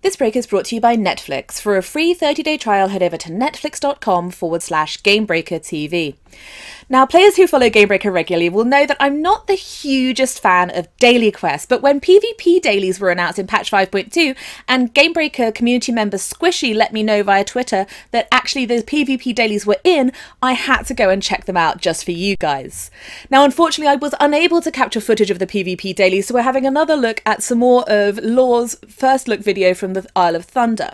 This break is brought to you by Netflix. For a free 30-day trial, head over to netflix.com/GameBreakerTV. Now, players who follow Gamebreaker regularly will know that I'm not the hugest fan of daily quests, but when PvP Dailies were announced in patch 5.2 and Gamebreaker community member Squishy let me know via Twitter that actually the PvP Dailies were in, I had to go and check them out just for you guys. Now, unfortunately, I was unable to capture footage of the PvP Dailies, so we're having another look at some more of Law's first look video from the Isle of Thunder.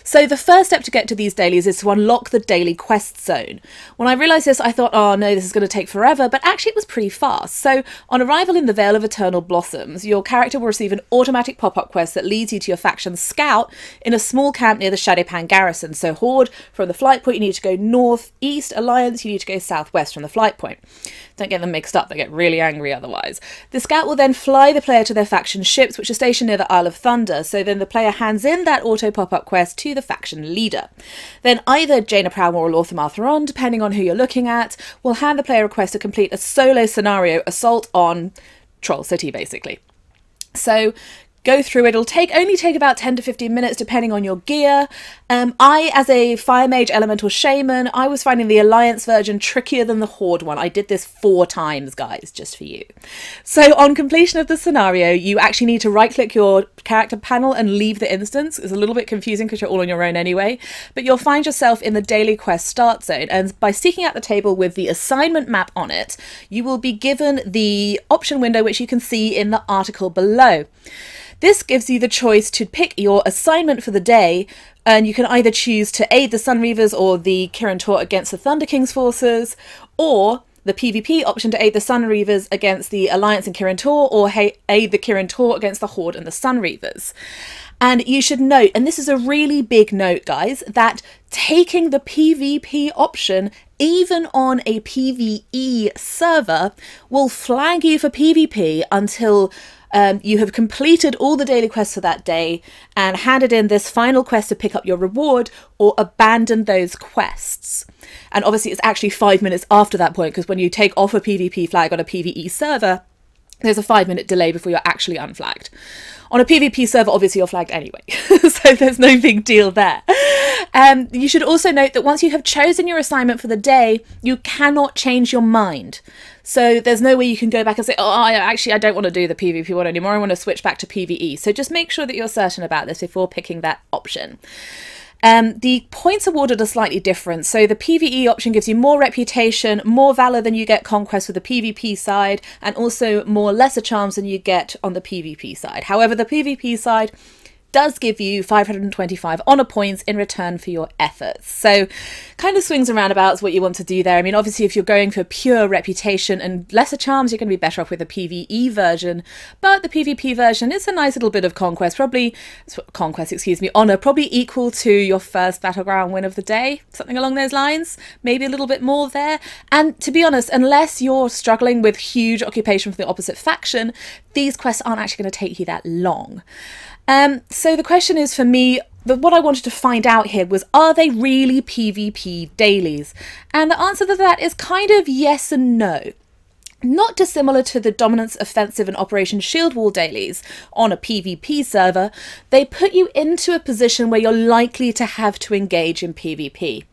So the first step to get to these dailies is to unlock the daily quest zone. When I realised this, I thought, oh no, this is going to take forever, but actually it was pretty fast. So on arrival in the Vale of Eternal Blossoms, your character will receive an automatic pop-up quest that leads you to your faction's scout in a small camp near the Shadowpan garrison. So Horde, from the flight point you need to go north, east, Alliance you need to go southwest from the flight point. Don't get them mixed up, they get really angry otherwise. The scout will then fly the player to their faction ships, which are stationed near the Isle of Thunder, so then the player hands in that auto pop-up quest to the faction leader. Then either Jaina Proudmoore or Lorthamar Theron, depending on who you're looking at, will hand the player a quest to complete a solo scenario assault on Troll City, basically. So go through it. It'll only take about 10 to 15 minutes depending on your gear. I, as a Fire Mage Elemental Shaman, I was finding the Alliance version trickier than the Horde one. I did this 4 times, guys, just for you. So on completion of the scenario, you actually need to right-click your character panel and leave the instance. It's a little bit confusing because you're all on your own anyway, but you'll find yourself in the daily quest start zone, and by seeking out the table with the assignment map on it, you will be given the option window, which you can see in the article below. This gives you the choice to pick your assignment for the day, and you can either choose to aid the Sunreavers or the Kirin Tor against the Thunder King's forces, or the PvP option to aid the Sunreavers against the Alliance and Kirin Tor, or aid the Kirin Tor against the Horde and the Sunreavers. And you should note, and this is a really big note, guys, that taking the PvP option, even on a PvE server, will flag you for PvP until you have completed all the daily quests for that day and handed in this final quest to pick up your reward, or abandon those quests. And obviously it's actually 5 minutes after that point, because when you take off a PvP flag on a PvE server, there's a 5-minute delay before you're actually unflagged. On a PvP server, obviously you're flagged anyway, so there's no big deal there. You should also note that once you have chosen your assignment for the day, you cannot change your mind. So there's no way you can go back and say, oh, I don't want to do the PvP one anymore, I want to switch back to PvE. So just make sure that you're certain about this before picking that option. The points awarded are slightly different. So the PvE option gives you more reputation, more valor than you get conquest with the PvP side, and also more lesser charms than you get on the PvP side. However, the PvP side does give you 525 honour points in return for your efforts. So kind of swings and roundabouts what you want to do there. I mean, obviously if you're going for pure reputation and lesser charms, you're going to be better off with the PvE version, but the PvP version is a nice little bit of honour, probably equal to your first battleground win of the day, something along those lines, maybe a little bit more there. And to be honest, unless you're struggling with huge occupation for the opposite faction, these quests aren't actually going to take you that long. So the question is, for me, what I wanted to find out here was, are they really PvP dailies? And the answer to that is kind of yes and no. Not dissimilar to the Dominance, Offensive and Operation Shield Wall dailies on a PvP server, they put you into a position where you're likely to have to engage in PvP.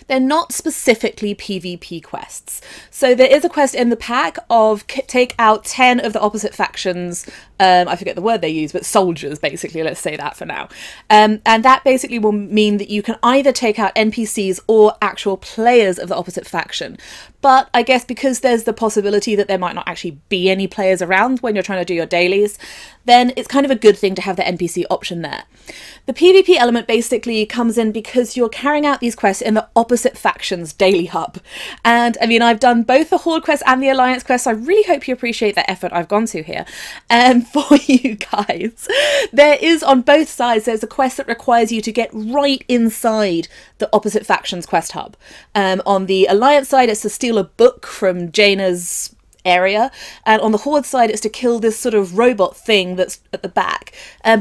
They're not specifically PvP quests. So there is a quest in the pack of take out 10 of the opposite factions, I forget the word they use, but soldiers, basically, let's say that for now. And that basically will mean that you can either take out NPCs or actual players of the opposite faction. But I guess because there's the possibility that there might not actually be any players around when you're trying to do your dailies, then it's kind of a good thing to have the NPC option there. The PvP element basically comes in because you're carrying out these quests in the opposite faction's daily hub. And I mean, I've done both the Horde quest and the Alliance quest, so I really hope you appreciate the effort I've gone to here. For you guys, there is on both sides, there's a quest that requires you to get right inside the opposite faction's quest hub. On the Alliance side, it's to steal a book from Jaina's area, and on the Horde side it's to kill this sort of robot thing that's at the back.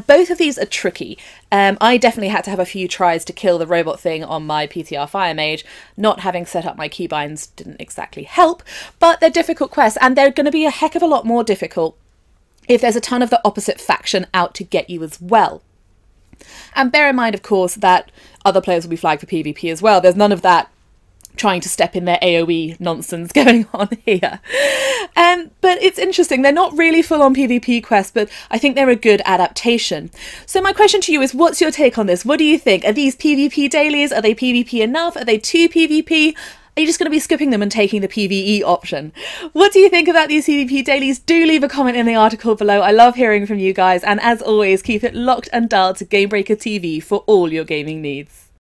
Both of these are tricky. I definitely had to have a few tries to kill the robot thing on my PTR Fire Mage. Not having set up my keybinds didn't exactly help, but they're difficult quests, and they're going to be a heck of a lot more difficult if there's a ton of the opposite faction out to get you as well. And bear in mind, of course, that other players will be flagged for PvP as well. There's none of that trying to step in their AoE nonsense going on here. But it's interesting. They're not really full-on PvP quests, but I think they're a good adaptation. So my question to you is, what's your take on this? What do you think? Are these PvP dailies? Are they PvP enough? Are they too PvP? Are you just going to be skipping them and taking the PvE option? What do you think about these PvP dailies? Do leave a comment in the article below. I love hearing from you guys. And as always, keep it locked and dialed to Gamebreaker TV for all your gaming needs.